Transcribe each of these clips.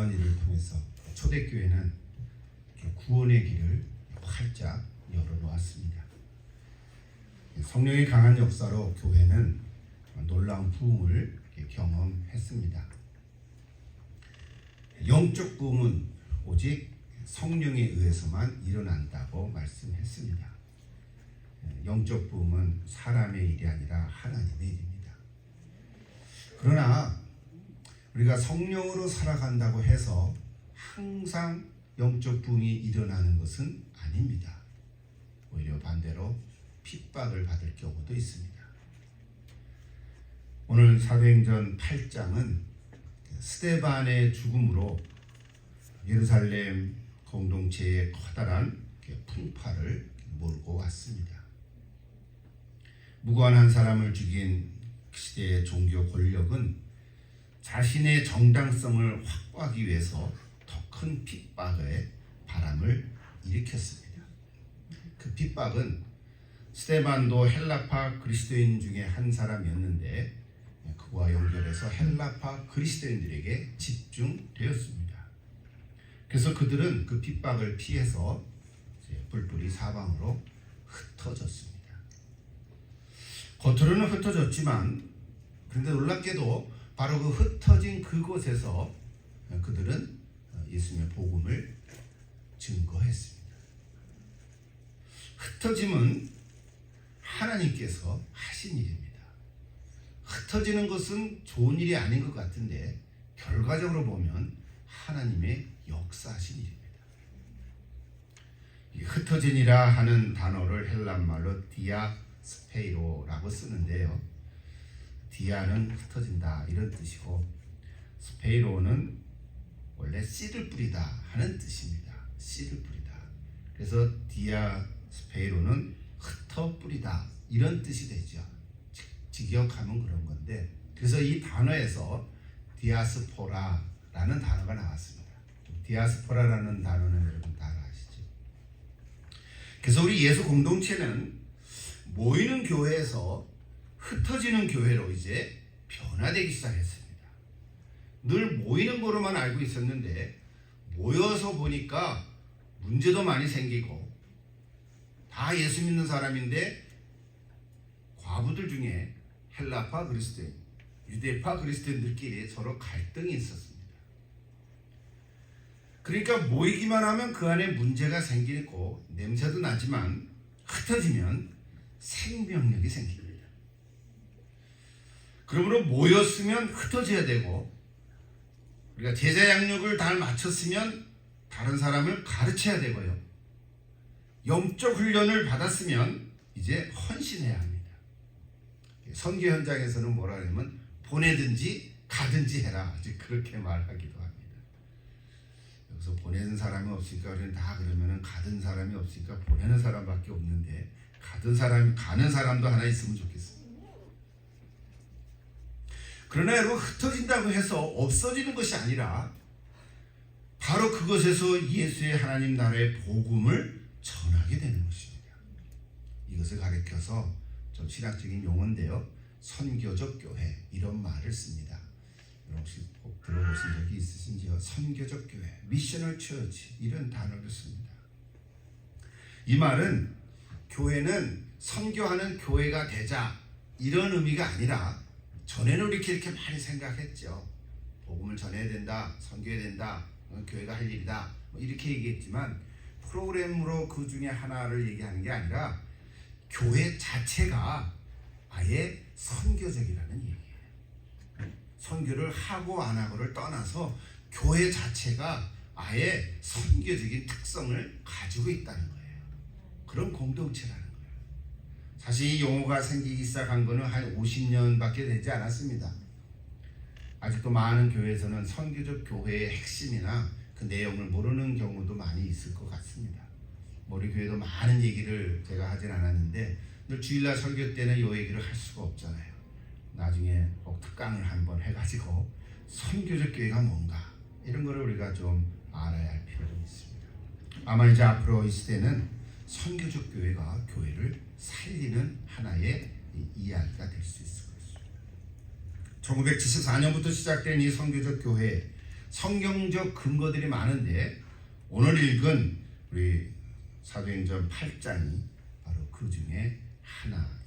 놀라운 일을 통해서 초대교회는 구원의 길을 활짝 열어놓았습니다. 성령의 강한 역사로 교회는 놀라운 부흥을 경험했습니다. 영적 부흥은 오직 성령에 의해서만 일어난다고 말씀했습니다. 영적 부흥은 사람의 일이 아니라 하나님의 일입니다. 그러나 우리가 성령으로 살아간다고 해서 항상 영적 부흥이 일어나는 것은 아닙니다. 오히려 반대로 핍박을 받을 경우도 있습니다. 오늘 사도행전 8장은 스데반의 죽음으로 예루살렘 공동체의 커다란 풍파를 몰고 왔습니다. 무고한 사람을 죽인 시대의 종교 권력은 자신의 정당성을 확보하기 위해서 더 큰 핍박의 바람을 일으켰습니다. 그 핍박은 스데반도 헬라파 그리스도인 중에 한 사람이었는데 그와 연결해서 헬라파 그리스도인들에게 집중되었습니다. 그래서 그들은 그 핍박을 피해서 뿔뿔이 사방으로 흩어졌습니다. 겉으로는 흩어졌지만 그런데 놀랍게도 바로 그 흩어진 그곳에서 그들은 예수님의 복음을 증거했습니다. 흩어짐은 하나님께서 하신 일입니다. 흩어지는 것은 좋은 일이 아닌 것 같은데 결과적으로 보면 하나님의 역사하신 일입니다. 이 흩어진이라 하는 단어를 헬란말로 디아스페이로라고 쓰는데요. 디아는 흩어진다 이런 뜻이고 스페이로는 원래 씨를 뿌리다 하는 뜻입니다. 씨를 뿌리다. 그래서 디아스페이로는 흩어 뿌리다 이런 뜻이 되죠. 직역하면 그런 건데 그래서 이 단어에서 디아스포라라는 단어가 나왔습니다. 디아스포라라는 단어는 여러분 다 아시죠? 그래서 우리 예수 공동체는 모이는 교회에서 흩어지는 교회로 이제 변화되기 시작했습니다. 늘 모이는 거로만 알고 있었는데 모여서 보니까 문제도 많이 생기고 다 예수 믿는 사람인데 과부들 중에 헬라파 그리스도인, 유대파 그리스도인들끼리 서로 갈등이 있었습니다. 그러니까 모이기만 하면 그 안에 문제가 생기고 냄새도 나지만 흩어지면 생명력이 생깁니다. 그러므로 모였으면 흩어져야 되고 우리가 제자 양육을 잘 마쳤으면 다른 사람을 가르쳐야 되고요. 영적 훈련을 받았으면 이제 헌신해야 합니다. 선교 현장에서는 뭐라 하냐면 보내든지 가든지 해라. 그렇게 말하기도 합니다. 여기서 보내는 사람이 없으니까 우리는 다 그러면은 가든 사람이 없으니까 보내는 사람밖에 없는데 가는 사람도 하나 있으면 좋겠습니다. 그러나 여러분 흩어진다고 해서 없어지는 것이 아니라 바로 그것에서 예수의 하나님 나라의 복음을 전하게 되는 것입니다. 이것을 가리켜서 좀 신학적인 용어인데요. 선교적 교회 이런 말을 씁니다. 여러분 혹시 꼭 들어보신 적이 있으신지요? 선교적 교회, 미셔널 처치 이런 단어를 씁니다. 이 말은 교회는 선교하는 교회가 되자 이런 의미가 아니라 전에는 이렇게 많이 생각했죠. 복음을 전해야 된다, 선교해야 된다, 교회가 할 일이다 이렇게 얘기했지만 프로그램으로 그 중에 하나를 얘기하는 게 아니라 교회 자체가 아예 선교적이라는 얘기예요. 선교를 하고 안 하고를 떠나서 교회 자체가 아예 선교적인 특성을 가지고 있다는 거예요. 그런 공동체라는 거예요. 사실 이 용어가 생기기 시작한 거는 한 50년밖에 되지 않았습니다. 아직도 많은 교회에서는 선교적 교회의 핵심이나 그 내용을 모르는 경우도 많이 있을 것 같습니다. 우리 교회도 많은 얘기를 제가 하진 않았는데 늘 주일날 설교 때는 이 얘기를 할 수가 없잖아요. 나중에 꼭 특강을 한번 해가지고 선교적 교회가 뭔가 이런 거를 우리가 좀 알아야 할 필요가 있습니다. 아마 이제 앞으로 이 시대는 선교적 교회가 교회를 살리는 하나의 이야기가 될 수 있을 것입니다. 1974년부터 시작된 이 선교적 교회, 성경적 근거들이 많은데 오늘 읽은 우리 사도행전 8장이 바로 그 중에 하나입니다.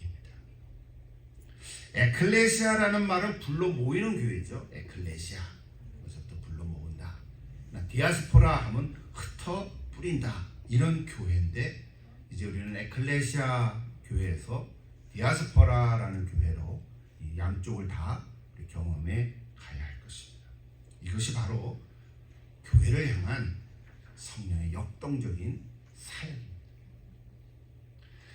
에클레시아라는 말은 불러 모이는 교회죠. 에클레시아. 그래서부터 불러 모은다. 디아스포라 하면 흩어 뿌린다. 이런 교회인데 이제 우리는 에클레시아 교회에서 디아스포라라는 교회로 이 양쪽을 다 경험해 가야 할 것입니다. 이것이 바로 교회를 향한 성령의 역동적인 사역입니다.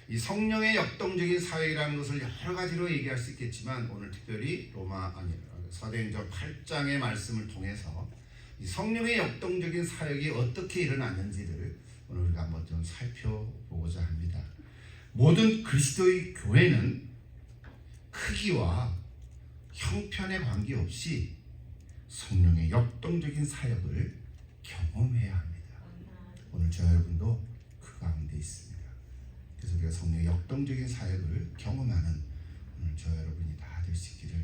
이 성령의 역동적인 사역이라는 것을 여러 가지로 얘기할 수 있겠지만 오늘 특별히 사도행전 8장의 말씀을 통해서 이 성령의 역동적인 사역이 어떻게 일어나는지를 오늘 우리가 한번 좀 살펴보고자 합니다. 모든 그리스도의 교회는 크기와 형편에 관계없이 성령의 역동적인 사역을 경험해야 합니다. 오늘 저 여러분도 그 가운데 있습니다. 그래서 우리가 성령의 역동적인 사역을 경험하는 오늘 저 여러분이 다 되시기를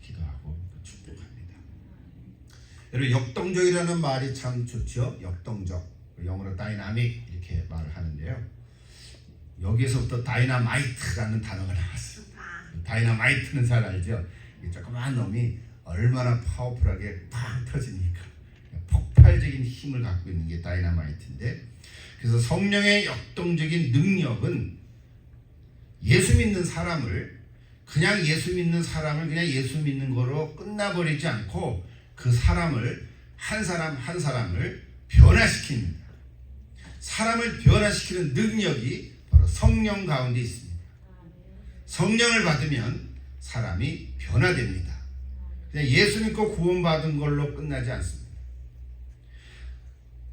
기도하고 축복합니다. 여러분 역동적이라는 말이 참 좋죠. 역동적, 영어로 다이나믹 이렇게 말을 하는데요. 여기에서부터 다이나마이트라는 단어가 나왔어요. 다이나마이트는 잘 알죠. 조그마한 놈이 얼마나 파워풀하게 팡 터지니까 폭발적인 힘을 갖고 있는 게 다이나마이트인데, 그래서 성령의 역동적인 능력은 예수 믿는 사람을 그냥 예수 믿는 거로 끝나버리지 않고 그 사람을 한 사람을 변화시킵니다. 사람을 변화시키는 능력이 바로 성령 가운데 있습니다. 성령을 받으면 사람이 변화됩니다. 그냥 예수 믿고 구원받은 걸로 끝나지 않습니다.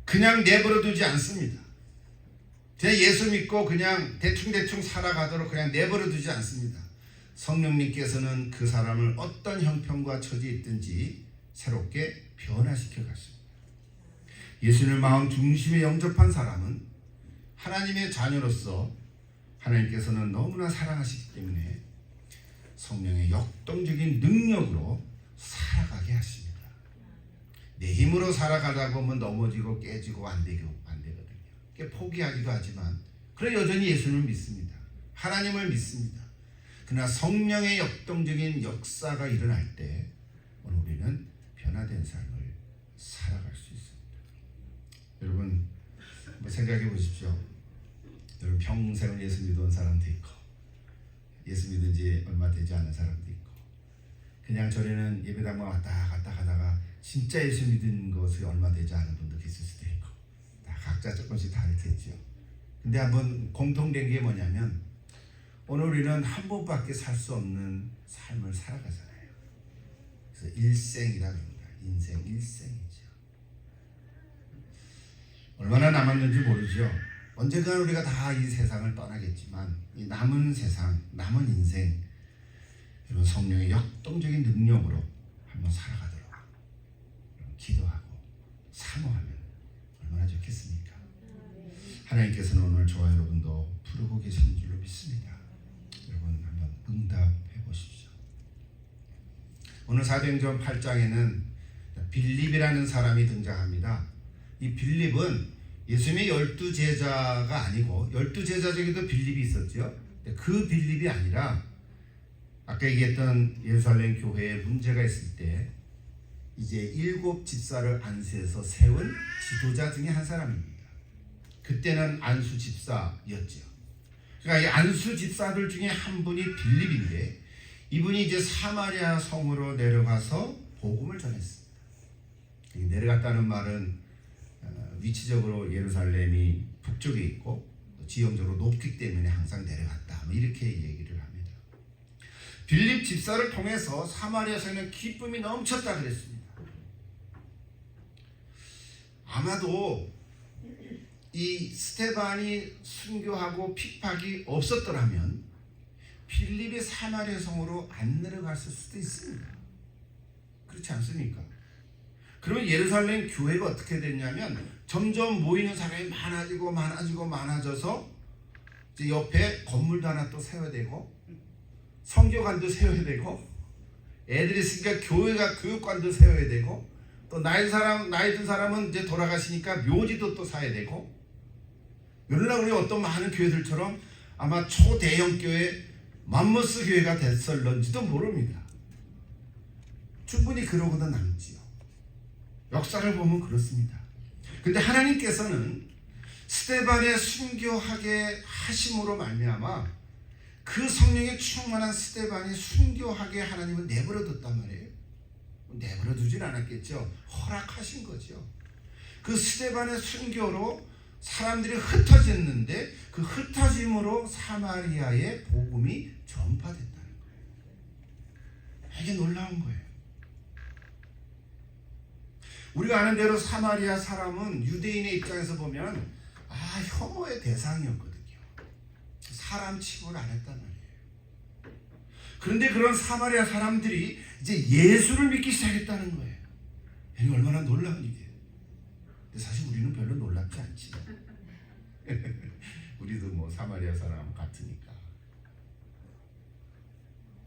그냥 내버려 두지 않습니다. 그냥 예수 믿고 그냥 대충 살아가도록 그냥 내버려 두지 않습니다. 성령님께서는 그 사람을 어떤 형편과 처지에 있든지 새롭게 변화시켜 갔습니다. 예수님을 마음 중심에 영접한 사람은 하나님의 자녀로서 하나님께서는 너무나 사랑하시기 때문에 성령의 역동적인 능력으로 살아가게 하십니다. 내 힘으로 살아가다 보면 넘어지고 깨지고 안 되거든요. 포기하기도 하지만 그래 여전히 예수님을 믿습니다. 하나님을 믿습니다. 그러나 성령의 역동적인 역사가 일어날 때 우리는 변화된 삶을 살아갈 수 있습니다. 여러분 한번 생각해 보십시오. 여러분 평생을 예수 믿어온 사람도 있고 예수 믿은 지 얼마 되지 않은 사람도 있고 그냥 절에는 예배당만 왔다 갔다 하다가 진짜 예수 믿은 것이 얼마 되지 않은 분도 있을 수도 있고 다 각자 조금씩 다르겠죠. 근데 한번 공통된 게 뭐냐면 오늘 우리는 한 번밖에 살 수 없는 삶을 살아가잖아요. 그래서 일생이라고 합니다. 인생 일생이죠. 얼마나 남았는지 모르죠. 언젠가 우리가 다 이 세상을 떠나겠지만 이 남은 세상, 남은 인생 여러분 성령의 역동적인 능력으로 한번 살아가도록 기도하고 사모하면 얼마나 좋겠습니까? 하나님께서는 오늘 저와 여러분도 부르고 계시는 줄로 믿습니다. 여러분 한번 응답해 보십시오. 오늘 사도행전 8장에는 빌립이라는 사람이 등장합니다. 이 빌립은 예수님의 12제자가 아니고 12제자 중에도 빌립이 있었죠. 그 빌립이 아니라 아까 얘기했던 예루살렘 교회에 문제가 있을 때 이제 7 집사를 안수해서 세운 지도자 중에 한 사람입니다. 그때는 안수 집사였죠. 그러니까 이 안수 집사들 중에 한 분이 빌립인데 이분이 이제 사마리아 성으로 내려가서 복음을 전했습니다. 내려갔다는 말은 위치적으로 예루살렘이 북쪽에 있고 지형적으로 높기 때문에 항상 내려갔다. 이렇게 얘기를 합니다. 빌립 집사를 통해서 사마리아에서는 기쁨이 넘쳤다 그랬습니다. 아마도 이 스데반이 순교하고 핍박이 없었더라면 빌립이 사마리아 성으로 안 내려갔을 수도 있습니다. 그렇지 않습니까? 그러면 예루살렘 교회가 어떻게 됐냐면 점점 모이는 사람이 많아져서 이제 옆에 건물도 하나 또 세워야 되고 성교관도 세워야 되고 애들이 있으니까 교회가 교육관도 세워야 되고 또 나이 든 사람은 이제 돌아가시니까 묘지도 또 사야 되고, 오늘날 우리 어떤 많은 교회들처럼 아마 초대형 교회 맘모스 교회가 됐을런지도 모릅니다. 충분히 그러고도 남지요. 역사를 보면 그렇습니다. 근데 하나님께서는 스데반의 순교하게 하심으로 말미암아 그 성령에 충만한 스데반이 순교하게 하나님은 내버려 뒀단 말이에요. 내버려 두진 않았겠죠. 허락하신 거죠. 그 스데반의 순교로 사람들이 흩어졌는데 그 흩어짐으로 사마리아의 복음이 전파됐다는 거예요. 이게 놀라운 거예요. 우리가 아는 대로 사마리아 사람은 유대인의 입장에서 보면 혐오의 대상이었거든요. 사람 취급을 안 했단 말이에요. 그런데 그런 사마리아 사람들이 이제 예수를 믿기 시작했다는 거예요. 이게 얼마나 놀라운 일이에요. 근데 사실 우리는 별로 놀랍지 않지. 우리도 뭐 사마리아 사람 같으니까.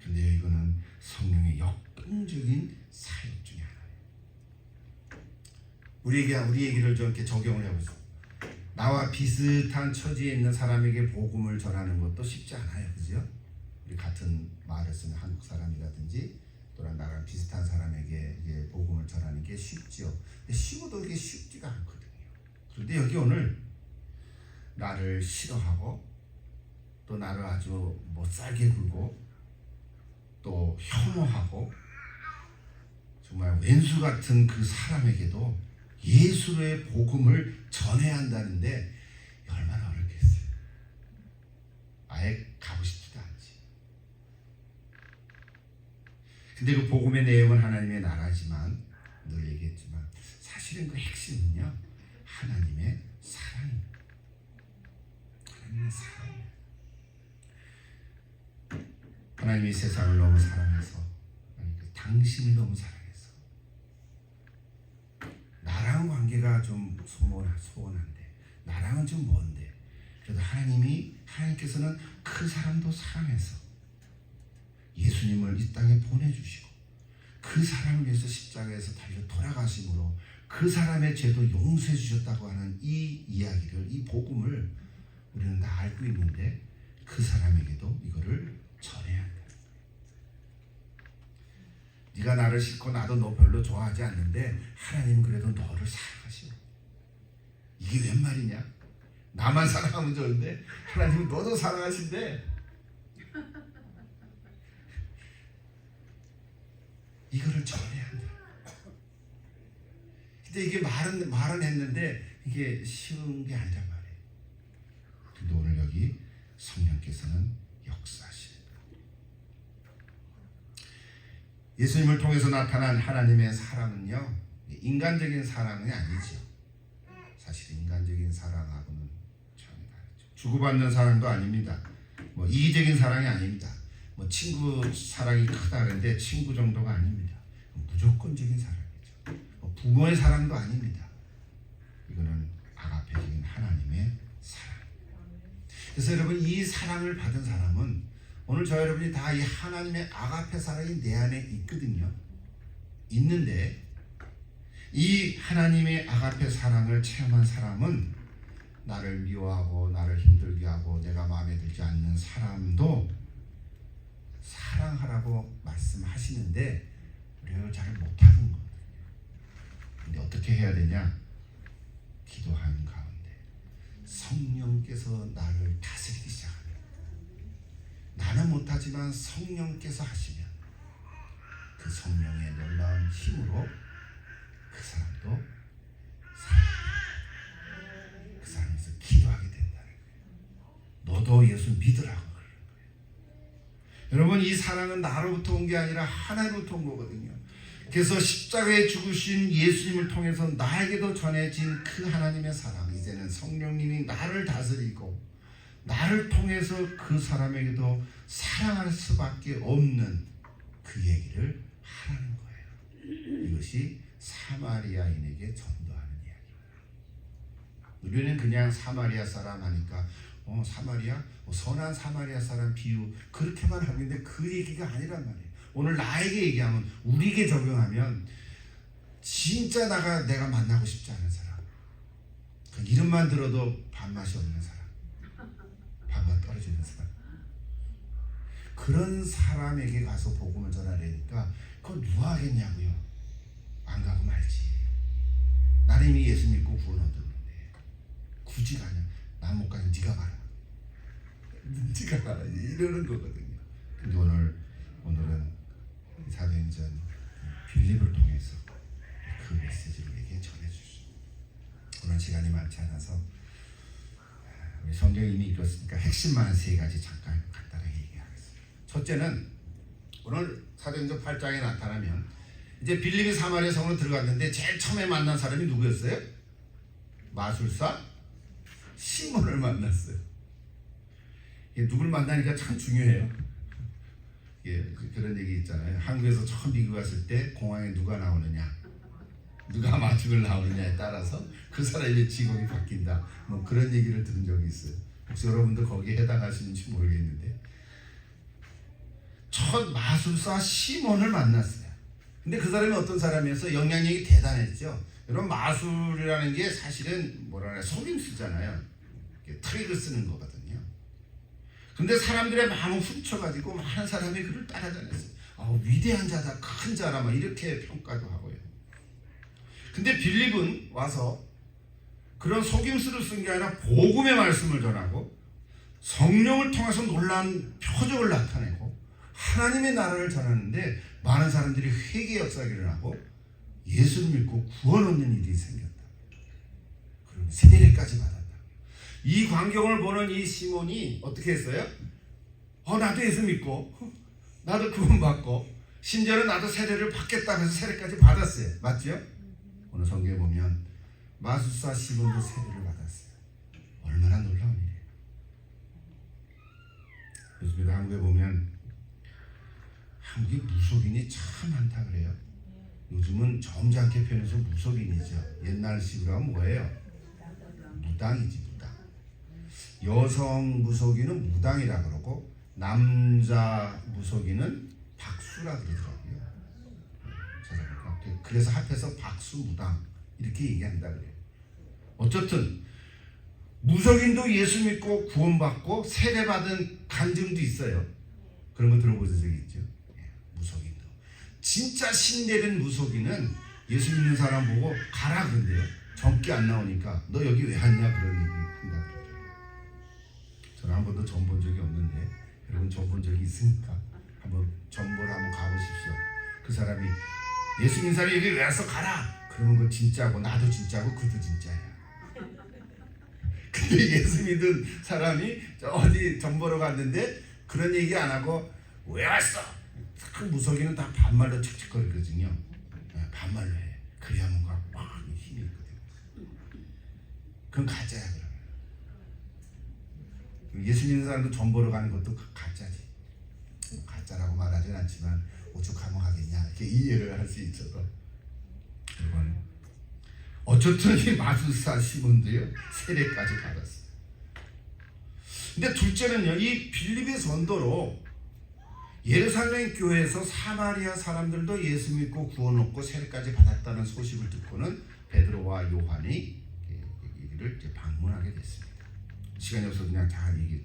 근데 이거는 성령의 역동적인 사역 중에 하나예요. 우리 얘기를 좀 이렇게 적용을 해보세요. 나와 비슷한 처지에 있는 사람에게 복음을 전하는 것도 쉽지 않아요. 그죠? 우리 같은 말을 쓰는 한국 사람이라든지 또는 나랑 비슷한 사람에게 이게 복음을 전하는 게 쉽죠. 근데 쉬워도 이게 쉽지가 않거든요. 그런데 여기 오늘 나를 싫어하고 또 나를 아주 못살게 굴고 또 혐오하고 정말 왼수 같은 그 사람에게도 예수의 복음을 전해야 한다는데 얼마나 어렵겠어요. 아예 가고 싶지도 않지. 근데 그 복음의 내용은 하나님의 나라지만 늘 얘기했지만 사실은 그 핵심은요 하나님의 사랑입니다. 하나님의 사랑이에요. 하나님이 세상을 너무 사랑해서 당신을 너무 사랑해서 나랑 관계가 좀 소원한데 나랑은 좀 먼데 그래도 하나님께서는 그 사람도 사랑해서 예수님을 이 땅에 보내주시고 그 사람을 위해서 십자가에서 달려 돌아가심으로 그 사람의 죄도 용서해 주셨다고 하는 이 이야기를, 이 복음을 우리는 다 알고 있는데 그 사람에게도 이거를 전해야 한다. 네가 나를 싫고 나도 너 별로 좋아하지 않는데 하나님은 그래도 너를 사랑하시오. 이게 웬 말이냐? 나만 사랑하면 좋은데 하나님은 너도 사랑하신대. 이거를 전해야 한다. 근데 이게 말은 했는데 이게 쉬운 게 아니란 말이에요. 근데 오늘 여기 성령께서는 역사하십니다. 예수님을 통해서 나타난 하나님의 사랑은요 인간적인 사랑이 아니죠. 사실 인간적인 사랑하고는 참 다르죠. 주고받는 사랑도 아닙니다. 뭐 이기적인 사랑이 아닙니다. 뭐 친구 사랑이 크다 그런데 친구 정도가 아닙니다. 무조건적인 사랑이죠. 뭐 부모의 사랑도 아닙니다. 이거는 아가페적인 하나님의 사랑. 그래서 여러분 이 사랑을 받은 사람은 오늘 저 여러분이 다 이 하나님의 아가페 사랑이 내 안에 있거든요. 있는데 이 하나님의 아가페 사랑을 체험한 사람은 나를 미워하고 나를 힘들게 하고 내가 마음에 들지 않는 사람도 사랑하라고 말씀하시는데 우리가 잘 못하는 거예요. 근데 어떻게 해야 되냐? 기도하는 가운데 성령께서 나를 다스리기 시작합니다. 나는 못하지만 성령께서 하시면 그 성령의 놀라운 힘으로 그 사람도 사랑합니다. 그 사람에서 기도하게 된다는 거예요. 너도 예수 믿으라고 그러는 거예요. 여러분 이 사랑은 나로부터 온 게 아니라 하나로부터 온 거거든요. 그래서 십자가에 죽으신 예수님을 통해서 나에게도 전해진 그 하나님의 사랑, 이제는 성령님이 나를 다스리고 나를 통해서 그 사람에게도 사랑할 수밖에 없는 그 얘기를 하라는 거예요. 이것이 사마리아인에게 전도하는 이야기입니다. 우리는 그냥 사마리아 사람 하니까 사마리아? 선한 사마리아 사람 비유 그렇게만 하고 있는데 그 얘기가 아니란 말이에요. 오늘 나에게 얘기하면 우리에게 적용하면 진짜 내가 만나고 싶지 않은 사람, 그 이름만 들어도 밥맛이 없는 사람, 밥맛 떨어지는 사람, 그런 사람에게 가서 복음을 전하려니까 그걸 누가 하겠냐고요. 안 가고 말지. 나는 이미 예수 믿고 구원 얻었는데 굳이 가냐. 난 못 가니 네가 가라. 네가 가라. 이러는 거거든요. 근데 오늘은 사도행전 빌립을 통해서 그 메시지를 우리에게 전해주십니다. 오늘 시간이 많지 않아서 우리 성경 이미 읽었으니까 핵심만 세 가지 잠깐 간단하게 얘기하겠습니다. 첫째는 오늘 사도행전 8장에 나타나면 이제 빌립이 사마리아 성으로 들어갔는데 제일 처음에 만난 사람이 누구였어요? 마술사 시몬을 만났어요. 누굴 만나니까 참 중요해요. 예, 그런 얘기 있잖아요. 한국에서 처음 미국 갔을 때 공항에 누가 나오느냐, 누가 마중을 나오느냐에 따라서 그 사람의 직업이 바뀐다. 뭐 그런 얘기를 들은 적이 있어요. 혹시 여러분도 거기에 해당하시는지 모르겠는데 첫 마술사 시몬을 만났어요. 근데 그 사람이 어떤 사람이어서 영향력이 대단했죠. 여러분 마술이라는 게 사실은 뭐라 속임수잖아요. 트릭을 쓰는 거거든요. 근데 사람들의 마음을 훔쳐가지고 많은 사람이 그를 따라다녔어요. 위대한 자다, 큰 자라 막 이렇게 평가도 하고요. 근데 빌립은 와서 그런 속임수를 쓴 게 아니라 복음의 말씀을 전하고 성령을 통해서 놀라운 표적을 나타내고 하나님의 나라를 전하는데 많은 사람들이 회개 역사가 일어나고 예수를 믿고 구원 얻는 일이 생겼다. 그리고 세례까지 받았다. 이 광경을 보는 이 시몬이 어떻게 했어요? 나도 예수 믿고 나도 구원 받고 심지어는 나도 세례를 받겠다고 해서 세례까지 받았어요. 맞죠? 오늘 성경에 보면 마술사 시몬도 세례를 받았어요. 얼마나 놀라운 일이에요. 요즘에도 한국에 보면 한국에 무속인이 참 많다 그래요. 요즘은 점잖게 표현해서 무속인이죠. 옛날식으로 하면 뭐예요? 무당이지, 무당. 여성 무속인은 무당이라 그러고 남자 무속인은 박수라 그러더라고요. 그래서 합해서 박수무당 이렇게 얘기한다 그래요. 어쨌든 무속인도 예수 믿고 구원받고 세례받은 간증도 있어요. 그런 거 들어보신 적이 있죠? 무속인도. 진짜 신내린 무속인은 예수 믿는 사람 보고 가라 그런데요. 젊게 안 나오니까 너 여기 왜 왔냐 그런 얘기 한다 그러더라고요. 저는 한 번도 점 본 적이 없는데 여러분 점 본 적이 있으니까 한번 점보러 한번 가보십시오. 그 사람이 예수 믿는 사람이 여기 왜 와서 가라 그러면 그건 진짜고 나도 진짜고 그도 진짜야. 근데 예수 믿은 사람이 어디 점 보러 갔는데 그런 얘기 안 하고 왜 왔어? 그 무속인은 다 반말로 칙칙거리거든요. 반말로 해. 그래야 뭔가 막 힘이 있거든. 그건 가짜야 그러면. 예수 믿는 사람도 점 보러 가는 것도 가짜지. 가짜라고 말하진 않지만 오죽하면 하겠냐 이렇게 이해를 할 수 있어서. 여러분 어쨌든 이 마술사 시몬도요 세례까지 받았어요. 근데 둘째는요, 이 빌립의 전도로 예루살렘 교회에서 사마리아 사람들도 예수 믿고 구원 얻고 세례까지 받았다는 소식을 듣고는 베드로와 요한이 여기를 이제 방문하게 됐습니다. 시간이 없어서 그냥 다 얘기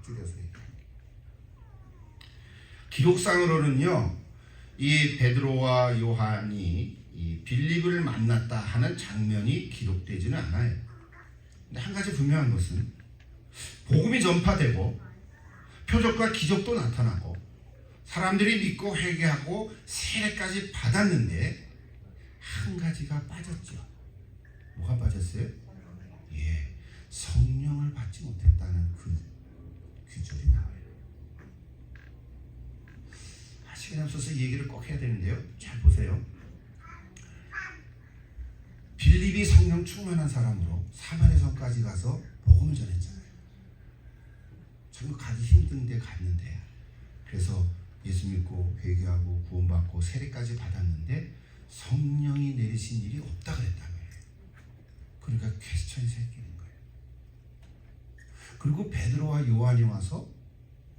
줄여서 얘기합니다. 기록상으로는요, 이 베드로와 요한이 이 빌립을 만났다 하는 장면이 기록되지는 않아요. 근데 한 가지 분명한 것은 복음이 전파되고 표적과 기적도 나타나고 사람들이 믿고 회개하고 세례까지 받았는데 한 가지가 빠졌죠. 뭐가 빠졌어요? 예, 성령을 받지 못했다는 그 규절이 나와요. 시간이 없어서 얘기를 꼭 해야 되는데요. 잘 보세요. 빌립이 성령 충만한 사람으로 사마리아 성까지 가서 복음을 전했잖아요. 정말 가기 힘든데 갔는데, 그래서 예수 믿고 회개하고 구원받고 세례까지 받았는데 성령이 내리신 일이 없다 그랬다는 거예요. 그러니까 퀘스천이 생기는 거예요. 그리고 베드로와 요한이 와서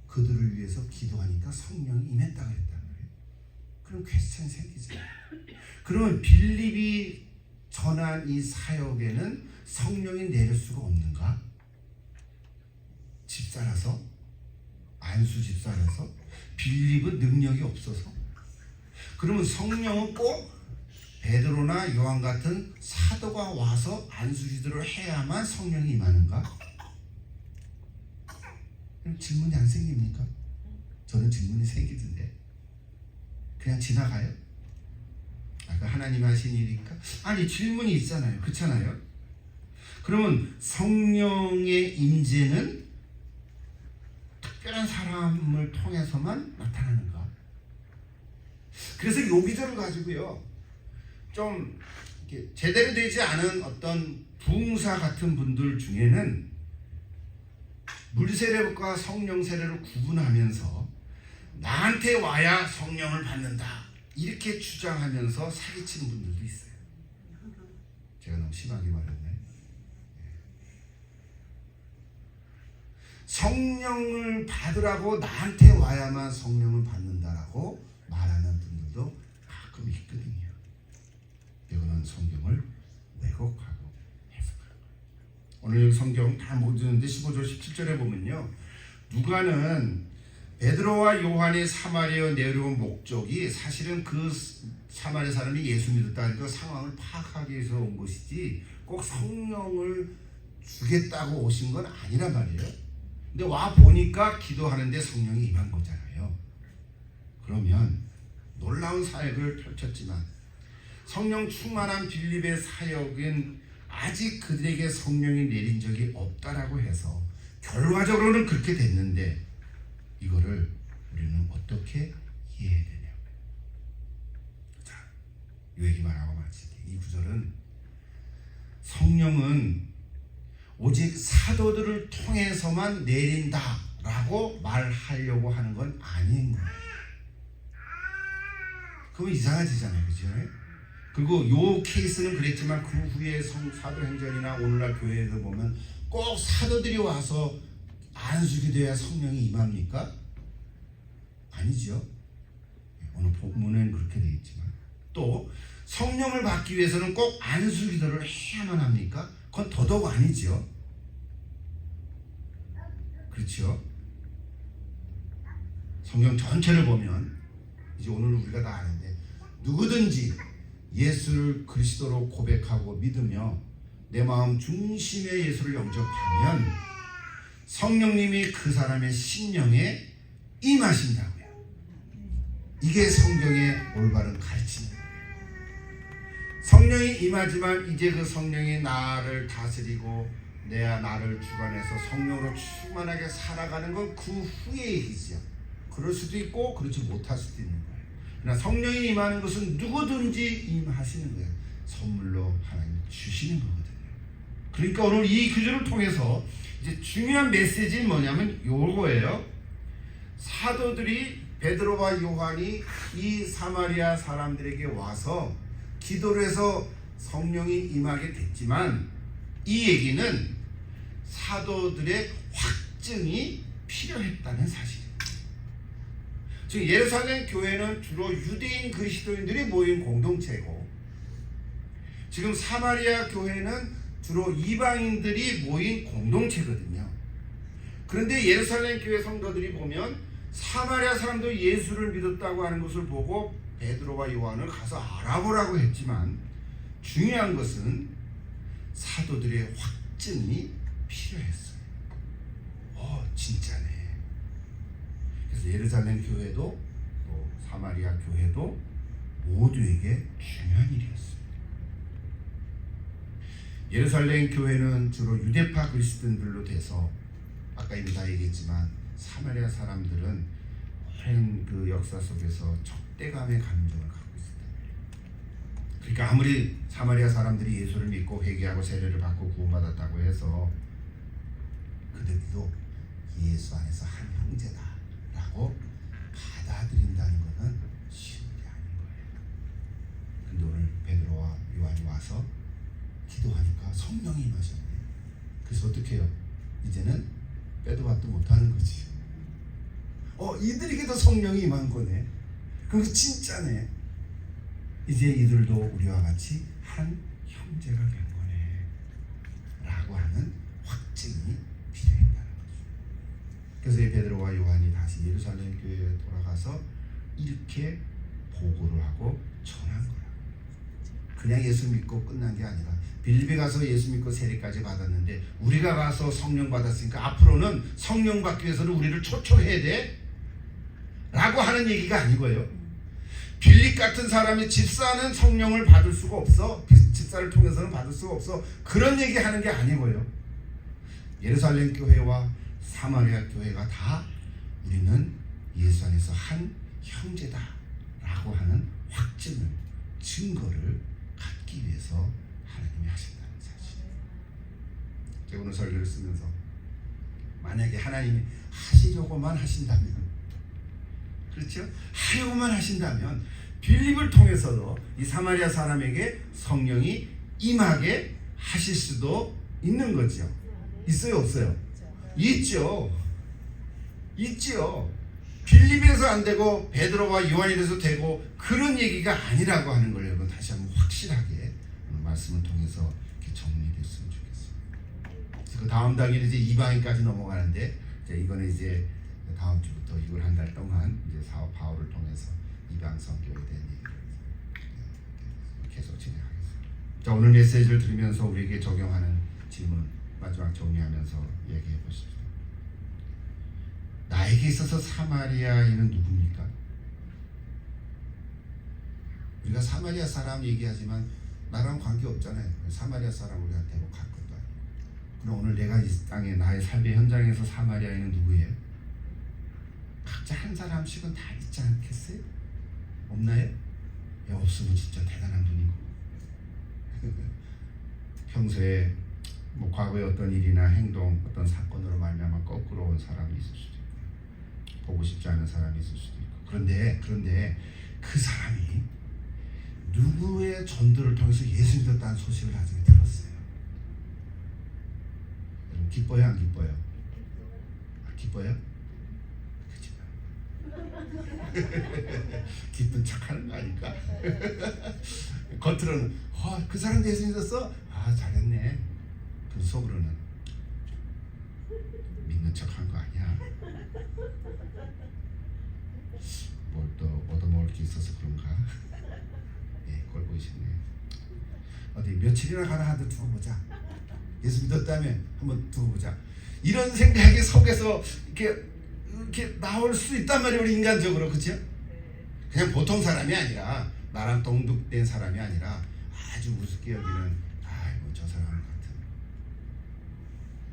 그들을 위해서 기도하니까 성령이 임했다 그랬다는 거예요. 그럼 퀘스천이 생기죠. 그러면 빌립이 전한 이 사역에는 성령이 내릴 수가 없는가? 집사라서? 안수 집사라서? 빌립은 능력이 없어서? 그러면 성령은 꼭 베드로나 요한 같은 사도가 와서 안수기도를 해야만 성령이 임하는가? 질문이 안 생깁니까? 저는 질문이 생기던데 그냥 지나가요? 아까 하나님 하신 일이니까? 아니 질문이 있잖아요. 그렇잖아요? 그러면 성령의 임재는 특별한 사람을 통해서만 나타나는가? 그래서 요 기절을 가지고요 좀 이렇게 제대로 되지 않은 어떤 부흥사 같은 분들 중에는 물 세례과 성령 세례를 구분하면서 나한테 와야 성령을 받는다 이렇게 주장하면서 사기치는 분들도 있어요. 제가 너무 심하게 말했나요? 성령을 받으라고 나한테 와야만 성령을 받는다라고 말하는 분들도 가끔 있거든요. 이거는 성경을 왜곡하고 해석하는 거예요. 오늘 여기 성경 다 못 읽는데 15절 17절에 보면요, 누가는 베드로와 요한이 사마리아에 내려온 목적이 사실은 그 사마리아 사람이 예수 믿었다는 그 상황을 파악하기 위해서 온 것이지 꼭 성령을 주겠다고 오신 건 아니란 말이에요. 근데 와 보니까 기도하는데 성령이 임한 거잖아요. 그러면 놀라운 사역을 펼쳤지만 성령 충만한 빌립의 사역은 아직 그들에게 성령이 내린 적이 없다라고 해서 결과적으로는 그렇게 됐는데 이거를 우리는 어떻게 이해해야 되냐. 자, 이 얘기만 하고 마칠게. 이 구절은 성령은 오직 사도들을 통해서만 내린다라고 말하려고 하는 건 아닌 거예요. 그건 이상해지잖아요. 그죠? 그리고 요 케이스는 그랬지만 그 후에 사도행전이나 오늘날 교회에서 보면 꼭 사도들이 와서 안수기도해야 성령이 임합니까? 아니죠. 오늘 본문에는 그렇게 되어 있지만 또 성령을 받기 위해서는 꼭 안수기도를 해야만 합니까? 그건 더더욱 아니죠. 그렇죠? 성경 전체를 보면 이제 오늘 우리가 다 아는데 누구든지 예수를 그리스도로 고백하고 믿으며 내 마음 중심에 예수를 영접하면 성령님이 그 사람의 심령에 임하신다고요. 이게 성경의 올바른 가르침입니다. 성령이 임하지만 이제 그 성령이 나를 다스리고 나를 주관해서 성령으로 충만하게 살아가는 건 그 후의 얘기죠. 그럴 수도 있고 그렇지 못할 수도 있는 거예요. 그러나 성령이 임하는 것은 누구든지 임하시는 거예요. 선물로 하나님 주시는 거거든요. 그러니까 오늘 이 구절을 통해서 이제 중요한 메시지는 뭐냐면 요거예요. 사도들이 베드로와 요한이 이 사마리아 사람들에게 와서 기도를 해서 성령이 임하게 됐지만 이 얘기는 사도들의 확증이 필요했다는 사실입니다. 즉 예루살렘 교회는 주로 유대인 그리스도인들이 모인 공동체고 지금 사마리아 교회는 주로 이방인들이 모인 공동체거든요. 그런데 예루살렘 교회 성도들이 보면 사마리아 사람도 예수를 믿었다고 하는 것을 보고 베드로와 요한을 가서 알아보라고 했지만 중요한 것은 사도들의 확증이 필요했어요. 진짜네. 그래서 예루살렘 교회도 또 사마리아 교회도 모두에게 중요한 일이었어요. 예루살렘 교회는 주로 유대파 그리스도인들로 돼서 아까 이미 다 얘기했지만 사마리아 사람들은 오랜 그 역사 속에서 적대감의 감정을 갖고 있었다. 그러니까 아무리 사마리아 사람들이 예수를 믿고 회개하고 세례를 받고 구원받았다고 해서 그들도 예수 안에서 한 형제다라고 받아들인다는 것은 쉬운 게 아닌 거예요. 근데 오늘 베드로와 요한이 와서 기도하니까 성령이 임하셨네. 그래서 어떻게 해요? 이제는 빼도 박도 못하는 거지. 이들에게도 성령이 임한 거네. 그거 진짜네. 이제 이들도 우리와 같이 한 형제가 된 거네 라고 하는 확증이 필요했다는 거죠. 그래서 이 베드로와 요한이 다시 예루살렘 교회에 돌아가서 이렇게 보고를 하고 전한 거야. 그냥 예수 믿고 끝난 게 아니라 빌립에 가서 예수 믿고 세례까지 받았는데 우리가 가서 성령 받았으니까 앞으로는 성령 받기 위해서는 우리를 초청해야 돼 라고 하는 얘기가 아니고요. 빌립 같은 사람이 집사는 성령을 받을 수가 없어. 집사를 통해서는 받을 수가 없어. 그런 얘기하는 게 아니고요. 예루살렘 교회와 사마리아 교회가 다 우리는 예수 안에서 한 형제다 라고 하는 확증을, 증거를 갖기 위해서 하나님이 하신다는 사실. 제가 오늘 설교를 쓰면서 만약에 하나님이 하시려고만 하신다면, 그렇죠? 하려고만 하신다면 빌립을 통해서도 이 사마리아 사람에게 성령이 임하게 하실 수도 있는 거죠. 있어요, 없어요? 있죠. 있죠. 빌립에서 안 되고 베드로와 요한이 돼서 되고 그런 얘기가 아니라고 하는 걸 여러분 다시 한번 확실하게 말씀을 통해서 이렇게 정리됐으면 좋겠어요. 그 다음 단계는 이제 이방인까지 넘어가는데 이거는 이제 다음 주부터 6월 한 달 동안 이제 사업 바울을 통해서 이방 선교에 대한 얘기를 계속 진행하겠습니다. 자, 오늘 메시지를 들으면서 우리에게 적용하는 질문 마지막 정리하면서 얘기해 보십시오. 나에게 있어서 사마리아인은 누굽니까? 우리가 사마리아 사람 얘기하지만 나랑 관계 없잖아요. 사마리아 사람 우리한테 뭐 갈 것도 아니고. 그럼 오늘 내가 이 땅에 나의 삶의 현장에서 사마리아인은 누구예요? 각자 한 사람씩은 다 있지 않겠어요? 없나요? 예, 없으면 진짜 대단한 분이고 평소에 뭐 과거의 어떤 일이나 행동, 어떤 사건으로 말미암아 거꾸로 온 사람이 있을 수도 있고 보고 싶지 않은 사람이 있을 수도 있고 그런데 그 사람이 누구의 전도를 통해서 예수 믿었다는 소식을 나중에 들었어요. 여러분 기뻐요, 안 기뻐요? 기뻐요? 기쁜 척하는 거 아닐까? 겉으로는 그 사람 예수 믿었어? 아 잘했네. 그 속으로는 믿는 척한 거 아니야. 뭘 또 얻어먹을 게 있어서 그런가? 예, 꼴 보이시네. 어디 며칠이나 가나 한번 두고 보자. 예수 믿었다며 한번 두고 보자. 이런 생각이 속에서 이렇게 나올 수 있단 말이에요. 우리 인간적으로. 그렇죠? 그냥 보통 사람이 아니라 나랑 동독된 사람이 아니라 아주 우습게 여기는 아이고 저 사람 같은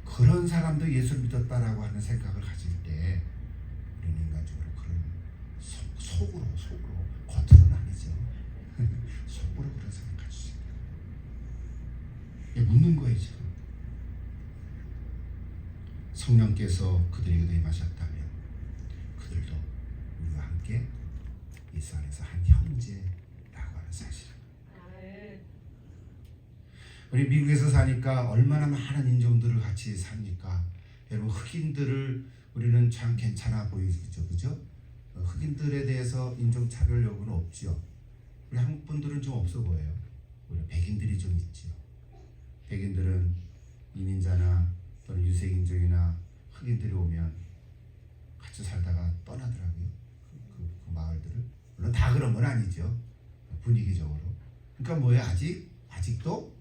그런 사람도 예수를 믿었다라고 하는 생각을 가질 때 우리는 인간적으로 그런 속으로 겉으로는 아니죠. 속으로 그런 생각 가질 수 있어요. 묻는 거예요 지금. 성령께서 그들에게도 임하셨다면 그들도 우리와 함께 예수 안에서 한 형제라고 하는 사실. 우리 미국에서 사니까 얼마나 많은 인종들을 같이 삽니까? 여러분 흑인들을 우리는 참 괜찮아 보이죠, 그죠? 흑인들에 대해서 인종차별 여부는 없죠. 우리 한국 분들은 좀 없어 보여요. 우리 백인들이 좀 있죠. 백인들은 이민자나 또는 유색인종이나 흑인들이 오면 같이 살다가 떠나더라고요. 그 마을들을. 물론 다 그런 건 아니죠. 분위기적으로. 그러니까 뭐예요? 아직도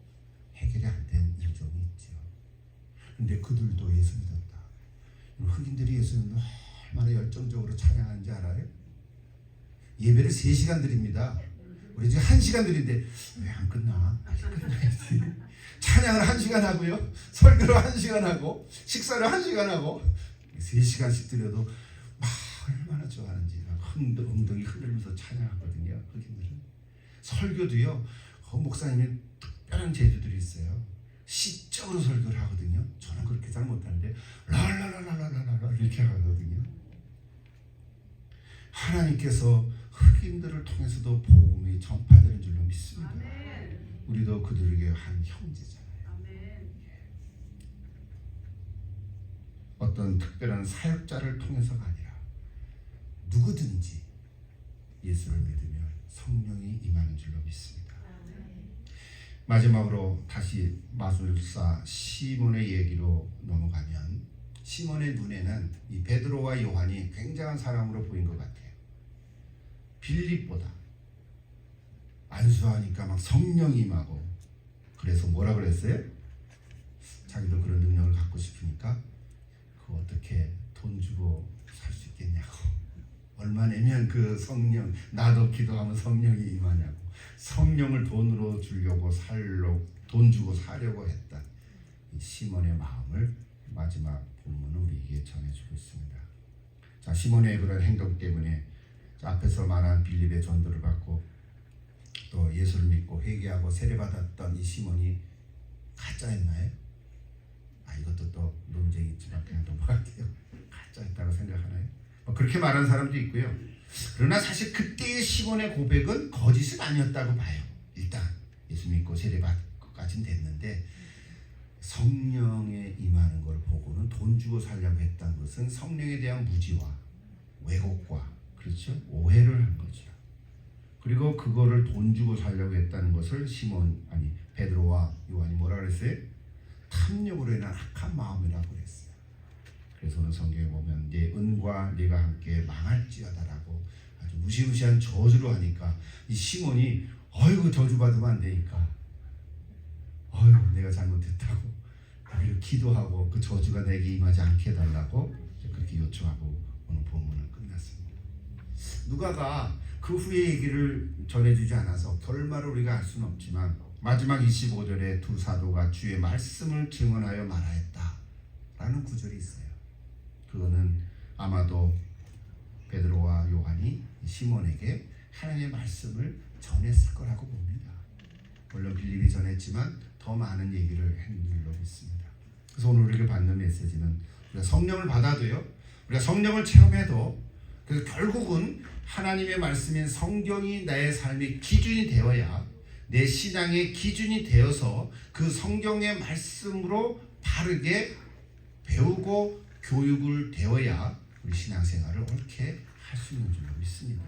해결이 안 된 인종이 있죠. 근데 그들도 예수 믿었다. 흑인들이 예수 믿는 얼마나 열정적으로 찬양하는지 알아요? 예배를 3시간 드립니다. 우리 지금 1시간 드리는데 왜 안 끝나? 빨리 끝나야지. 찬양을 1시간 하고요. 설교를 1시간 하고 식사를 1시간 하고 3시간씩 드려도 막 얼마나 좋아하는지 엉덩이 흔들면서 찬양하거든요. 흑인들은. 설교도요. 목사님이 특별한 재주들이 있어요. 시적으로 설교를 하거든요. 저는 그렇게 잘 못하는데 랄랄랄랄랄랄 이렇게 하거든요. 하나님께서 흑인들을 통해서도 복음이 전파되는 줄로 믿습니다. 우리도 그들에게 한 형제잖아요. 어떤 특별한 사역자를 통해서가 아니라 누구든지 예수를 믿으면 성령이 임하는 줄로 믿습니다. 마지막으로 다시 마술사 시몬의 얘기로 넘어가면 시몬의 눈에는 이 베드로와 요한이 굉장한 사람으로 보인 것 같아요. 빌립보다 안수하니까 막 성령이 임하고, 그래서 뭐라 그랬어요? 자기도 그런 능력을 갖고 싶으니까 그거 어떻게 돈 주고 살 수 있겠냐고, 얼마 내면 그 성령, 나도 기도하면 성령이 임하냐고, 성령을 돈으로 주려고 돈 주고 사려고 했다. 이 시몬의 마음을 마지막 본문은 우리에게 전해주고 있습니다. 자, 시몬의 그런 행동 때문에 앞에서 말한 빌립의 전도를 받고 또 예수를 믿고 회개하고 세례받았던 이 시몬이 가짜였나요? 이것도 또 논쟁이 있지만 그냥 넘어갈게요. 가짜였다고 생각하나요? 그렇게 말하는 사람도 있고요. 그러나 사실 그때의 시몬의 고백은 거짓은 아니었다고 봐요. 일단 예수 믿고 세례받고까지는 됐는데 성령에 임하는 걸 보고는 돈 주고 살려고 했다는 것은 성령에 대한 무지와 왜곡과, 그렇죠? 오해를 한 거죠. 그리고 그거를 돈 주고 살려고 했다는 것을 베드로와 요한이 뭐라 그랬어요? 탐욕으로 인한 악한 마음이라고 그랬어요. 그래서 오늘 성경에 보면 내 은과 네가 함께 망할지어다라고 아주 무시무시한 저주로 하니까 이 시몬이 어이구 저주받으면 안 되니까 어이구 내가 잘못했다고 오히려 기도하고 그 저주가 내게 임하지 않게 해달라고 그렇게 요청하고 오늘 본문은 끝났습니다. 누가가 그 후의 얘기를 전해주지 않아서 결말을 우리가 알 수는 없지만 마지막 25절에 두 사도가 주의 말씀을 증언하여 말하였다 라는 구절이 있어요. 그거는 아마도 베드로와 요한이 시몬에게 하나님의 말씀을 전했을 거라고 봅니다. 물론 빌립이 전했지만 더 많은 얘기를 했는 줄로 믿습니다. 그래서 오늘 우리가 받는 메시지는 우리가 성령을 받아도요, 우리가 성령을 체험해도 그래서 결국은 하나님의 말씀인 성경이 나의 삶의 기준이 되어야, 내 신앙의 기준이 되어서 그 성경의 말씀으로 바르게 배우고 교육을 되어야 우리 신앙생활을 옳게 할 수 있는 줄로 믿습니다.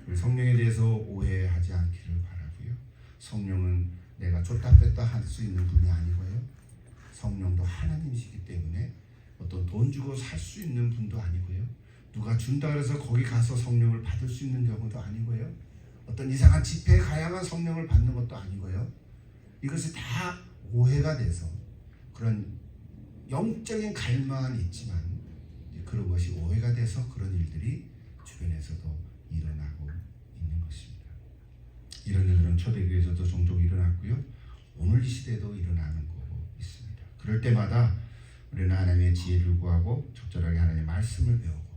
우리 성령에 대해서 오해하지 않기를 바라고요. 성령은 내가 줬다 뺐다 할 수 있는 분이 아니고요. 성령도 하나님이시기 때문에 어떤 돈 주고 살 수 있는 분도 아니고요. 누가 준다 그래서 거기 가서 성령을 받을 수 있는 경우도 아니고요. 어떤 이상한 집회에 가야만 성령을 받는 것도 아니고요. 이것이 다 오해가 돼서 그런 영적인 갈망은 있지만 그런 것이 오해가 돼서 그런 일들이 주변에서도 일어나고 있는 것입니다. 이런 일들은 초대교회에서도 종종 일어났고요. 오늘 이 시대에도 일어나는 거고 있습니다. 그럴 때마다 우리는 하나님의 지혜를 구하고 적절하게 하나님의 말씀을 배우고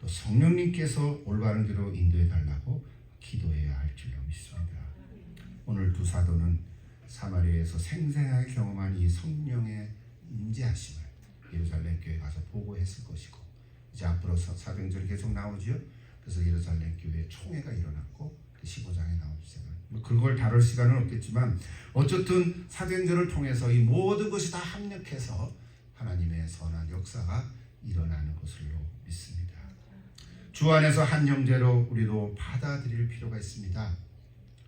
또 성령님께서 올바른 길로 인도해 달라고 기도해야 할 줄로 믿습니다. 오늘 두 사도는 사마리아에서 생생하게 경험한 이 성령의 임재하심을 예루살렘 교회에 가서 보고했을 것이고, 이제 앞으로 사도행전이 계속 나오죠. 그래서 예루살렘 교회에 총회가 일어났고 15장에 나옵니다. 그걸 다룰 시간은 없겠지만 어쨌든 사도행전을 통해서 이 모든 것이 다 합력해서 하나님의 선한 역사가 일어나는 것으로 믿습니다. 주 안에서 한 형제로 우리도 받아들일 필요가 있습니다.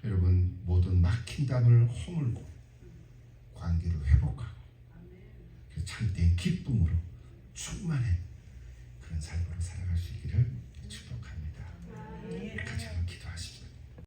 여러분, 모든 막힌 담을 허물고 관계를 회복하고 참된 기쁨으로 충만한 그런 삶으로 살아갈 수 있기를 축복합니다. 같이 한번 기도하십시다.